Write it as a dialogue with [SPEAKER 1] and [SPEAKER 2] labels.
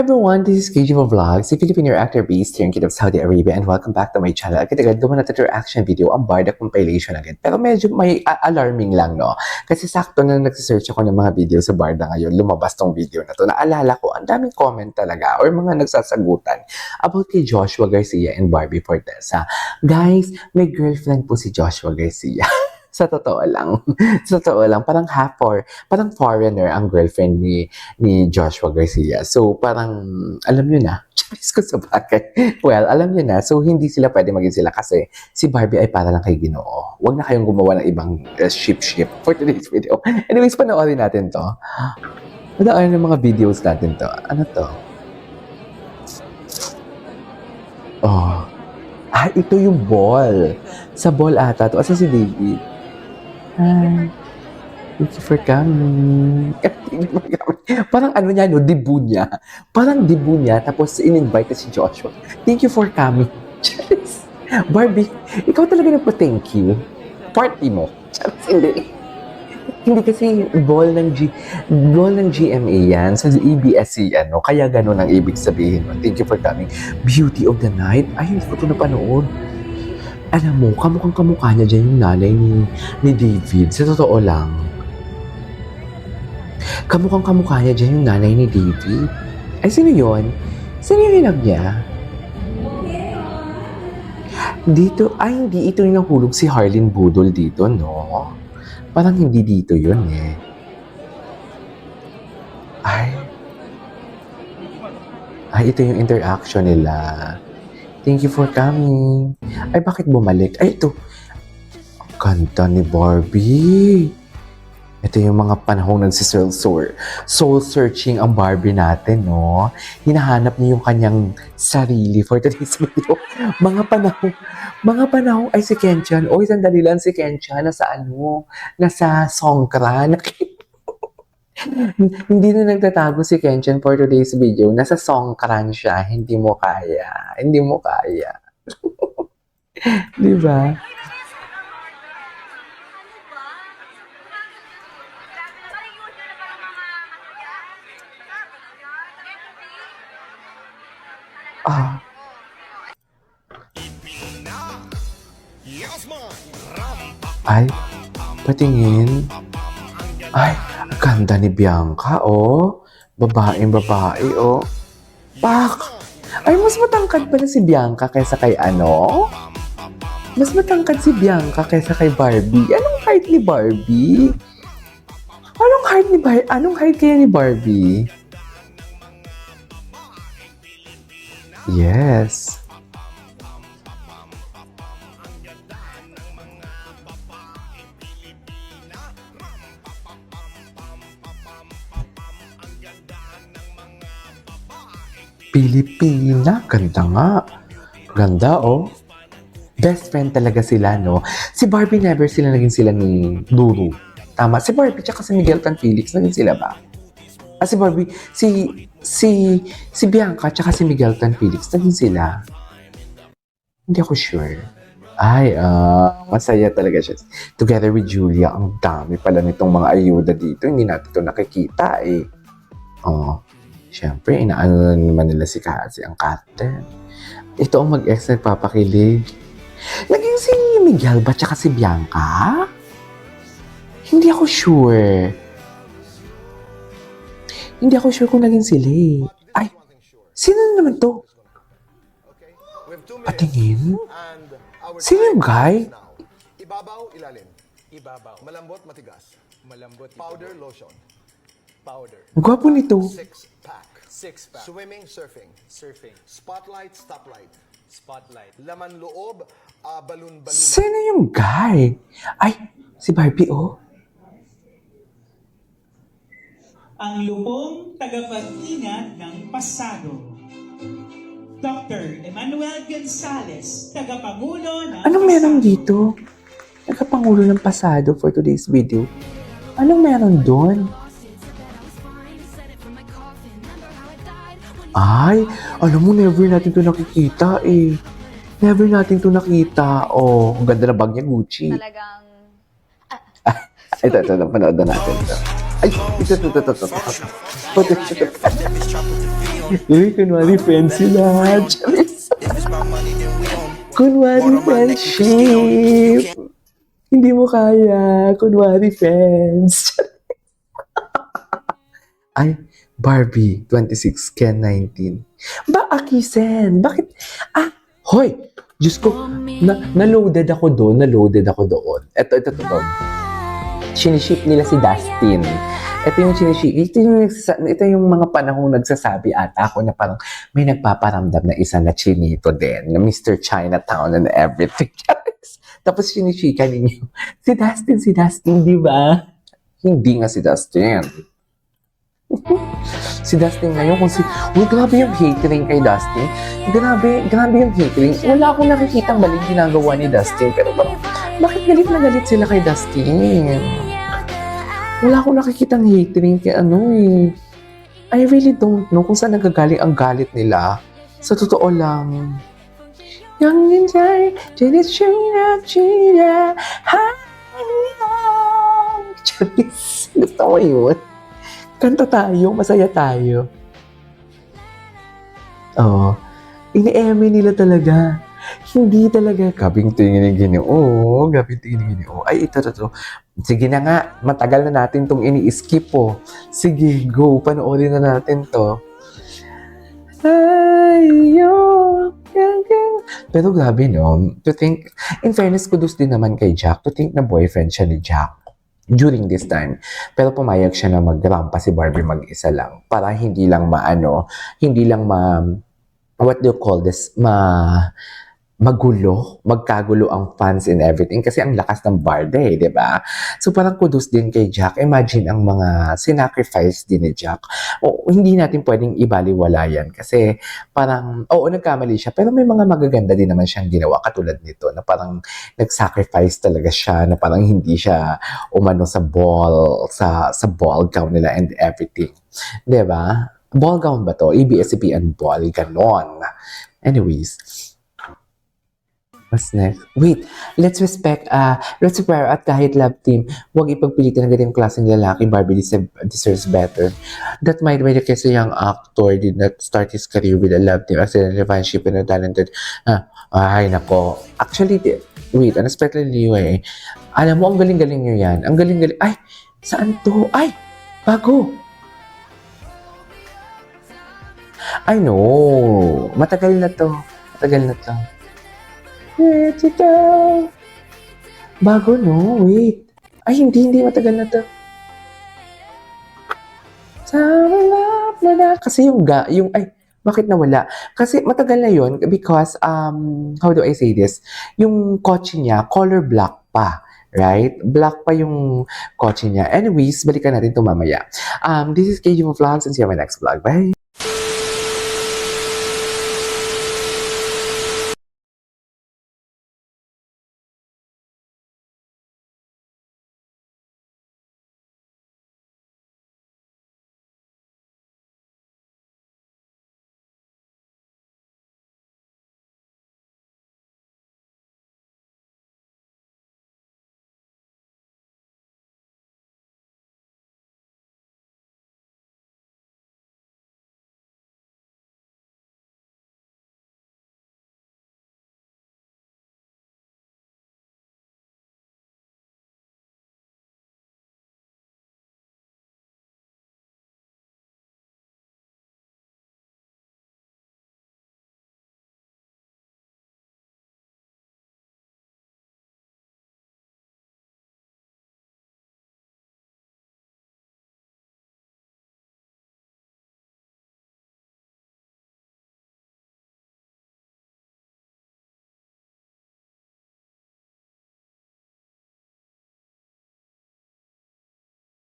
[SPEAKER 1] everyone, this is KGV Vlogs, si Filipino actor based here in Kingdom of Saudi Arabia, and welcome back to my channel. Agad-agad gawa natin yung reaction video ang Barda compilation agad. Pero medyo may alarming lang, no? Kasi sakto na nagsisearch ako ng mga video sa Barda ngayon, lumabas tong video na to. Naalala ko, ang daming comment talaga or mga nagsasagutan about kay Joshua Garcia and Barbie Fortesa. Guys, may girlfriend po si Joshua Garcia. Sa totoo lang, parang parang foreigner ang girlfriend ni Joshua Garcia. So, parang, alam nyo na, charis ko sa bagay. Well, alam nyo na, so hindi sila pwede maging sila kasi si Barbie ay para lang kay Ginoo. Huwag na kayong gumawa ng ibang ship for today's video. Anyways, panoorin natin to. Panoorin ng mga videos natin to. Ano to? Oh. Ito yung ball. Sa ball ata to. Asa si David? Hi. Thank you for coming. Parang ano niya, no? Debut niya. Parang debut niya, tapos in-invite si Joshua. Thank you for coming. Charis. Barbie, ikaw talaga nagpa-thank you. Party mo. Charis, hindi. Hindi kasi ball ng GMA yan. Sa ABS-CBN, no? Kaya ganun ang ibig sabihin. No? Thank you for coming. Beauty of the night. Ay, hindi ko ito napanood. Alam mo, kamukhang-kamukha niya dyan yung nanay ni David. Sa totoo lang. Kamukhang-kamukha niya dyan yung nanay ni David. Ay, sino yun? Sino yung hinag niya? Dito, hindi ito yung nahulog si Harleen Budol dito, no? Parang hindi dito yun, eh. Ay, ito yung interaction nila. Thank you for coming. Ay, bakit bumalik? Ay, ito. Ang ganda ni Barbie. Ito yung mga panahong soul-searching ang Barbie natin, no? Hinahanap niya yung kanyang sarili for today's video. Mga panahong, ay si Kenchan. Oy, sandali lang si Kenchan. Nasa Songkran. Hindi na nagtatago si Kenchan for today's video. Nasa Songkran siya. Hindi mo kaya. Di ba? Ay, patingin. Ay, ang ganda ni Bianca, oh. Babae, oh. Pak! Ay, mas matangkad pala si Bianca kaysa kay ano? Mas matangkad si Bianca kaysa kay Barbie. Anong height ni Barbie? Anong height kaya ni Barbie? Yes. Pilipina, ganda nga. Ganda, oh. Best friend talaga sila, no? Si Barbie never naging sila ni Duru. Tama. Si Barbie tsaka si Miguel Tan Felix, naging sila ba? Si Barbie, si Bianca tsaka si Miguel Tan Felix, naging sila. Hindi ako sure. Ay, masaya talaga siya. Together with Julia, ang dami pala nitong mga ayuda dito. Hindi natin ito nakikita, eh. Oh. Siyempre, inaano naman nila si ang Carter. Ito ang mag-ex nagpapakilig. Naging si Miguel ba tsaka si Bianca? Hindi ako sure. Hindi ako sure kung naging sila, eh. Ay, sino naman to? Patingin? Sino yung guy?
[SPEAKER 2] Ibabaw, ilalim. Ibabaw. Malambot, matigas. Powder, lotion.
[SPEAKER 1] Ang gwapo nito.
[SPEAKER 2] Six-pack. Swimming, surfing. Spotlight, stoplight. Laman loob, balon.
[SPEAKER 1] Sino yung guy? Ay, si Barbie, oh.
[SPEAKER 3] Ang lupong tagapag-ingat ng pasado. Dr. Emmanuel Gonzales, tagapangulo ng
[SPEAKER 1] Anong meron dito? Nagkapangulo ng pasado for today's video. Anong meron doon? Ay, alam mo, never natin to nakikita, eh. Never natin to nakita. Oh, ang ganda na bag niya, Gucci.
[SPEAKER 4] Talagang...
[SPEAKER 1] Ito, panood na natin ito. Ay, ito. Uy, kunwari friends sila. Charis. Kunwari friendship. Hindi mo kaya. Kunwari friends. Ay, Barbie, 26, Ken, 19. Ba, Akisen? Bakit? Ah, hoy! Diyos ko, na-loaded ako doon. Ito. Siniship nila si Dustin. Ito yung siniship. Ito yung mga panahong nagsasabi ata ako na parang may nagpaparamdam na isa na chinito din. Na Mr. Chinatown and everything. Tapos sinishika ninyo. Si Dustin, di ba? Hindi nga si Dustin. Si Dustin ngayon kung si... Uy, grabe yung hatering kay Dustin. Grabe yung hatering. Wala akong nakikitang maling ginagawa ni Dustin. Pero bakit galit na galit sila kay Dustin? Wala akong nakikitang hatering kay I really don't know kung saan nagagaling ang galit nila. Sa totoo lang. Young inside, China, Charis, gusto mo yun? Kanta tayo, masaya tayo. Oo. Ini-eme nila talaga. Hindi talaga. Gabing tingin ng Ginoo. Ay, ito. Sige na nga. Matagal na natin itong ini-skip po. Sige, go. Panoorin na natin to. Pero grabe, no? To think, in fairness, kudos din naman kay Jack. To think na boyfriend siya ni Jack during this time. Pero pumayag siya na magrampa si Barbie mag-isa lang para hindi lang what do you call this, magkagulo ang fans and everything kasi ang lakas ng Barda di ba? So parang kudos din kay Jack. Imagine ang mga sinacrifice din ni Jack. O, hindi natin pwedeng ibaliwala yan kasi parang, nagkamali siya pero may mga magaganda din naman siyang ginawa katulad nito na parang nag-sacrifice talaga siya na parang hindi siya umano sa ball gown nila and everything. Di ba? Ball gown ba to? ABS-CBN ball, ganon. Anyways, what's next? Wait, let's respect at kahit love team, huwag ipagpilitan ng ganitong klaseng lalaki. Barbie deserves better. That might be the case a young actor did not start his career with a love team, accident, friendship, and a talented. Ay, nako. Actually, wait, unexpectedly, alam mo, ang galing-galing nyo yan. Ang galing-galing. Ay, saan to? Ay, bago. I know. Matagal na to. Let it go. Bago, no? Wait. Ay, hindi. Matagal na to. Kasi bakit nawala? Kasi matagal na yun because, how do I say this? Yung kotse niya, color black pa. Right? Black pa yung kotse niya. Anyways, balikan natin ito mamaya. This is KG Vlogs and see you on my next vlog. Bye!